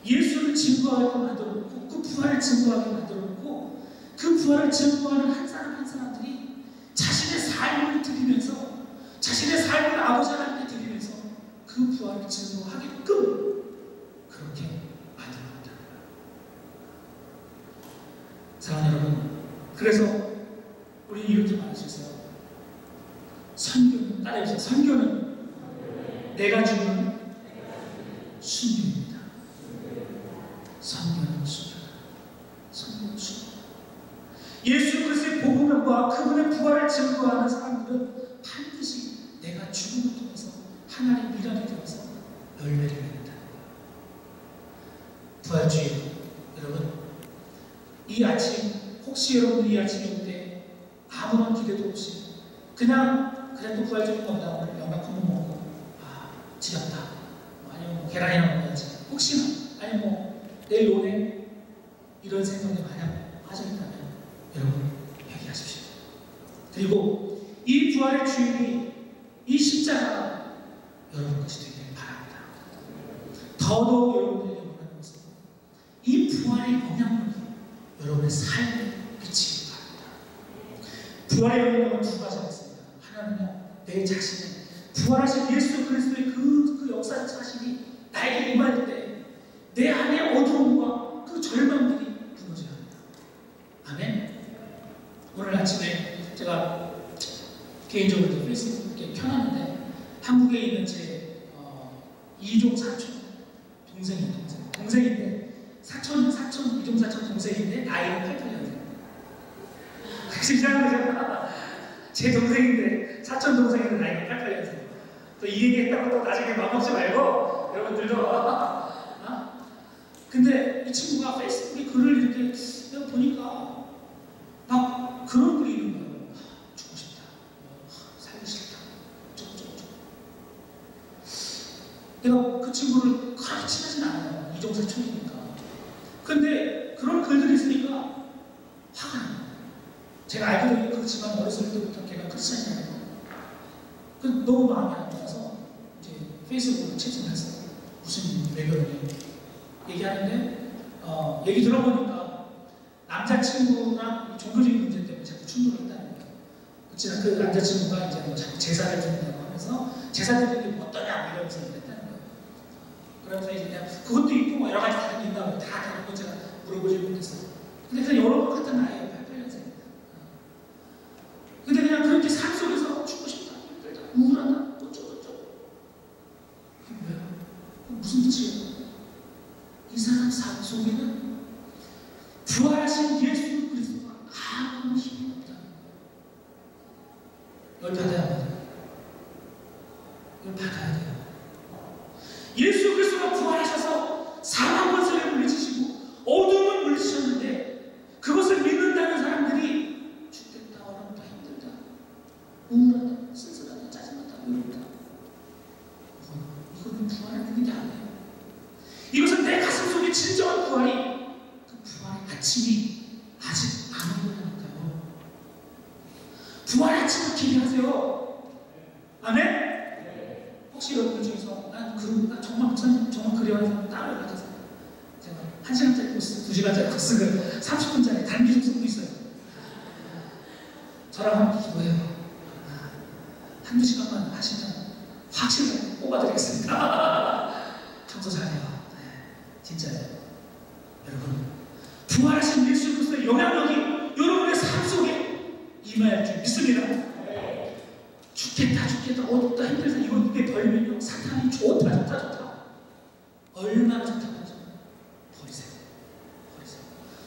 예수를 증거하게 만들어놓고 그 부활을 증거하게 만들어놓고 그 부활을 증거하는 한 사람 한 사람들이 자신의 삶을 드리면서 자신의 삶을 아버지 하나님께 드리면서 그 부활을 증거하게끔 그렇게 만들어놓는다. 사랑하는 여러분, 그래서 우리 이렇게 말할 수 있어요. 선교는, 따라해보세요. 선교는 내가 주는 순교입니다. 선교는 순교다. 선교는 순교. 예수 그리스도의 복음과 그분의 부활을 증거하는 사람들은 반드시 내가 죽음을 통해서 하나님의 미랄이 되어서 열매를 맺는다. 부활주의 여러분, 이 아침 혹시 여러분들이 이 아침에 올 때 아무런 기대도 없이 그냥 그래도 부활주의 먹다 오늘 영락한번 먹고 지겹다, 아니면 뭐 계란이나 먹어야지, 혹시나, 아니 뭐 내일 오네, 이런 생각에 만약 빠져있다면 여러분 회개하십시오. 그리고 이 부활의 주인이 이 십자가가 여러분 것이 되기를 바랍니다. 더더욱 여러분들에게 원하는 것은 이 부활의 영향력이 여러분의 삶에 비치기를 바랍니다. 부활의 영향력은 두 가지가 있습니다. 하나는요, 내 자신의 부활하신 예수 그리스도의 그 역사 자신이 나에게 임할 때 내 안의 어두움과 그 절망들이 무너져야 합니다. 아멘. 오늘 아침에 제가 개인적으로 페이스북에 켜놨는데 한국에 있는 제 이종 사촌 동생인데 사촌 이종 사촌 동생인데 나이는 88년생. 혹시 이상하죠? 제 동생인데 사촌 동생인데 나이가 88년생. 또 이 얘기했다고 또 나중에 맘 먹지 말고 여러분들도 근데 이 친구가 페이스북에 글을 이렇게 내가 보니까 막 그런 글이 있는 거예요. 죽고 싶다, 살기 싫다, 내가 그 친구를 그렇게 친하진 않아요. 이종사촌이니까. 근데 그런 글들이 있으니까 화가 나요. 제가 알고 그렇지만 어렸을 때부터 걔가 크리스찬이라고. 너무 마음이 안 좋아서 이제 페이스북으로 채팅을 했어요. 무슨 외교를 얘기하는데 얘기 들어보니까 남자친구랑 종교적인 문제 때문에 자꾸 충돌을 했다는 거예요. 그치만 그 남자친구가 이제 뭐 자꾸 제사를 드린다고 하면서 제사 드리는 게 어떠냐 이러면서 했다는 거예요. 그러면서 이제 그냥 그것도 있고 뭐 여러 가지 다른 게 있다고 다 다른 거 제가 물어보지 못했어요. 근데 그래서 여러 번 같은 나이에요. 88년생. 근데 그냥 그렇게 삶 속에서 죽고 싶다, 힘들다, 우울하다, 어쩌고저쩌고. 그게 뭐야? 무슨 뜻이에요? 이 사람 삶 속에는 부활하신 예수 그리스도가 아무 힘이 없다는 거예요. 이걸 받아야 합니다. 이걸 받아야 돼요. 예수 그리스도가 부활하셔서 사망 권세를 물리치시고 어둠을 물리치셨는데 그것을 믿는다는 사람들이 죽겠다, 어렵다, 힘들다, 우울하다, 쓸쓸하다, 짜증나다, 외롭다. 이거는 부활을 믿는 게 아니에요. 이것은 내 가슴 속에 진정한 부활이, 그 부활의 아침이 아직 안 온 거라니까요. 부활의 아침을 기대하세요. 아멘? 혹시 여러분들 중에서 난 정말 목사님 정말 그리워서 따로 연락하세요. 제가 1시간짜리 코스, 2시간짜리 코스를 30분짜리 단기 좀 쓰고 있어요. 저랑 함께 기도해요. 한두 시간만 하시면 확실히 뽑아드리겠습니다. 청소 잘해요. 진짜요. 여러분, 부활하신 예수 그리스도의 영향력이 여러분의 삶 속에 임할 줄 믿습니다. 죽겠다, 어둡다, 힘들다, 이게 벌면요, 사탄이 좋다. 얼마나 좋다고 하죠. 버리세요.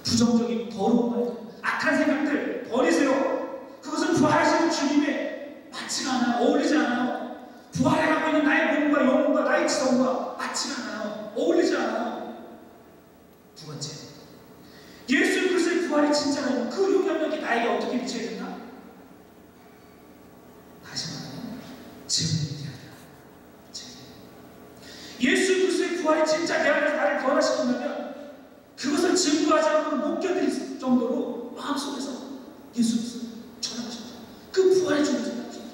부정적인 더러운 말들, 악한 생각들 버리세요. 그것은 부활하신 주님에 맞지가 않아요. 어울리지 않아요. 부활해가고 있는 나의 몸과 영혼과 나의 지성과 맞지가 않아요. 어울리지 않아요. 두 번째, 예수 그리스도의 부활이 진짜로 그 영향력이 나에게 어떻게 미쳐야 된다? 다시 말하면 증인이 아니라 예수 그리스도의 부활이 진짜 내 안에서 나를 변화시킨다면 그것을 증거하지 않고는 못 견딜 정도로 마음속에서 예수 그리스도를 전하고 싶다. 그 부활의 주를 전하고 싶다.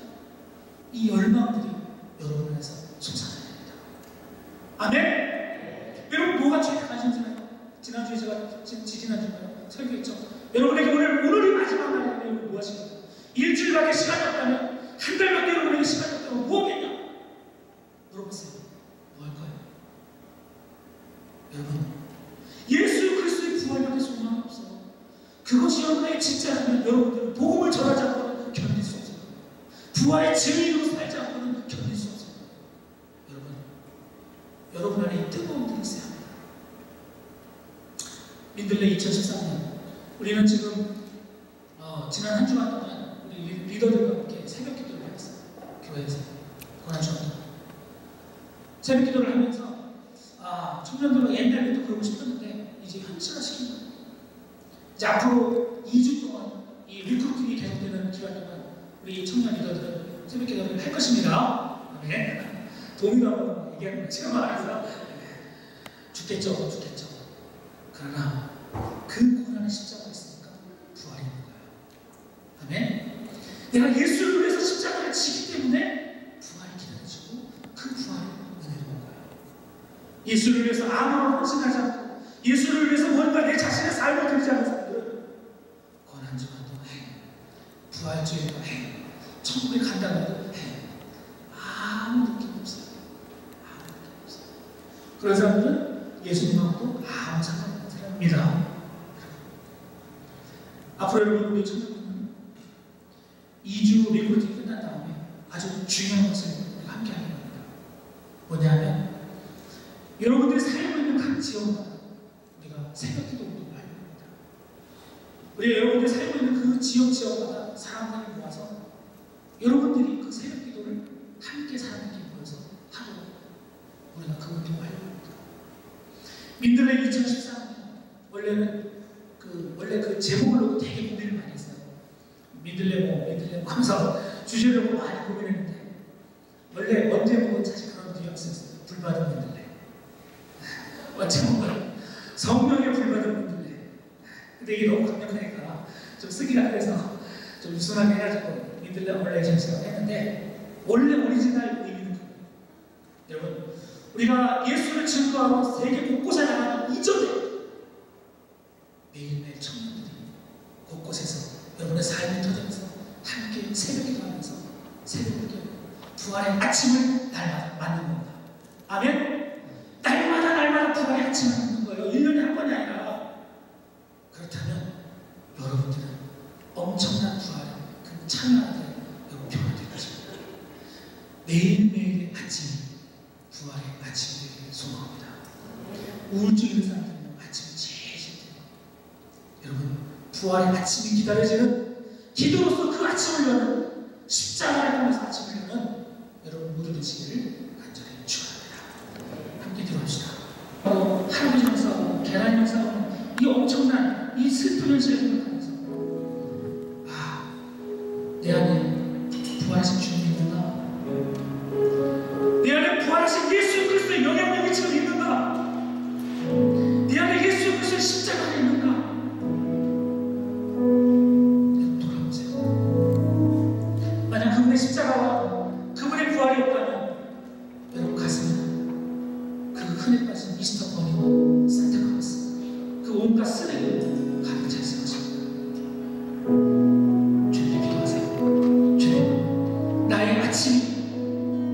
이 열망들이 여러분 안에서 솟아나야 됩니다. 아멘? 여러분 뭐가 제일 관심사예요? 지난주에 제가 지난주에 설교했죠. 여러분에게 오늘이 마지막 날이면 뭐 하시는 거예요? 일주일밖에 시간이 없다면, 한 달밖에 여러분에게 시간이 없다면 뭐 하겠냐? 물어보세요. 뭐 할까요? 여러분, 예수 그리스도의 부활력에 소망이 없어요. 그것이 여러분에게 진짜라면 여러분들은 복음을 전하지 않고는 견딜 수 없어요. 부활의 증인으로 살지 않고는 견딜 수 없어요. 여러분 안에 이 뜨거운 불이 있어야 합니다. 민들레 2013년, 우리는 지금 지난 한 주간 동안 우리 리더들과 함께 새벽 기도를 했어요. 교회에서 고난주간 새벽 기도를 하면서 청년들은 옛날부터 그러고 싶었는데 이제 현실화 시킨 거예요. 이제 앞으로 2주 동안 이 리크루팅이 계속되는 기간 동안 우리 청년 리더들은 새벽 기도를 할 것입니다. 네. 동의하고 얘기하는 거예요. 제가 말해서 죽겠죠. 그러나 그 고난의 십자가가 있으니까 부활이 있는 거예요. 아멘? 내가 예수를 위해서 십자가를 지기 때문에 부활이 기다려지고 그 부활이 은혜로 온 거예요. 예수를 위해서 아무런 헌신하지 않고 예수를 위해서 뭔가 내 자신의 삶을 들지 않는 사람들은 고난주간도 해, 부활주일도 해, 천국에 간다고 해도 해. 아무 느낌 없어요. 그런 사람들은 예수님하고도 아무 상관없는 사람입니다. 앞으로 여러분 우리 청년들은 2주 리크루팅이 끝난 다음에 아주 중요한 것을 우리가 함께 하게 됩니다. 뭐냐면 여러분들이 살고 있는 각 지역마다 우리가 새벽 기도 운동을 하려 합니다. 우리 여러분들이 살고 있는 그 지역마다 사람들을 모아서 여러분들이 그 새벽 기도를 함께 사람들끼리 모여서 하도록 우리가 그 운동을 하려 합니다. 민들레 2014년 원래 그 제목으로 되게 고민을 많이 했어요. 민들레 하면서 주제를 보고 많이 고민했는데 원래 원제목은 사실 그런 뉘앙스였어요. 불받은 민들레. 원제목은 성령의 불받은 민들레. 근데 이게 너무 강력하니까 좀 쓰기가 그래서 좀 유순하게 해가지고 민들레 얼레이션이라고 했는데 원래 오리지널 의미는 그거예요. 여러분, 우리가 예수를 증거하고 세계 곳곳에 나가는 이전에 매일매일 청년들이 곳곳에서 여러분의 삶의 터전에서 함께 새벽 기도하면서 새벽 기도 부활의 아침을 날마다 맞는 겁니다. 아멘? 날마다 부활의 아침을 맞는 거예요. 1년에 한 번이 아니라. 그렇다면 여러분들은 엄청난 부활의 그 참여하는 여러분 변화될 것입니다. 매일매일의 아침, 부활의 아침을 되기를 소망합니다. 우울증 있는 사람들은 아침이 제일 싫대요. 여러분, 부활의 아침이 기다려지는 기도로서 그 아침을 여는 십자가를 통해서 아침을 여는 여러분 모두 되시기를 간절히 축원합니다. 함께 기도합시다. 슬픈 현실을 생각하면서 내 안에 부활하신 주님이 있는가? 내 안에 부활하신 예수 그리스도의 영향력이 지금 있는가? 내 안에 예수 그리스도의 십자가가 있는가? 돌아보세요. 만약 그분의 십자가와 그분의 부활이 없다면 여러분 가슴에는 그 흔해 빠진 미스터 버니와 산타클로스 그 온갖 쓰레기를 가득 차 있을 것입니다. 주님께 기도하세요. 주님, 나의 아침이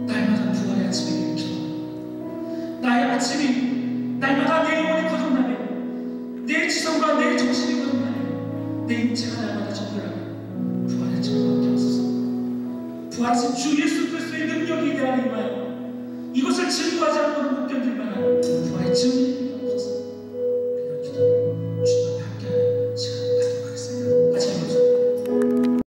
날마다 부활의 아침이 되길 기도합니다. 나의 아침이 날마다 내 영혼이 거듭나며 내 지성과 내 정신이 거듭나며 내 육체가 날마다 정결하며 부활의 아침을 얻게 하소서. 부활하신 주 예수 그리스도의 능력이 내 안에 임하여 이것을 증거하지 않고는 못 견딜 만한 부활의 증인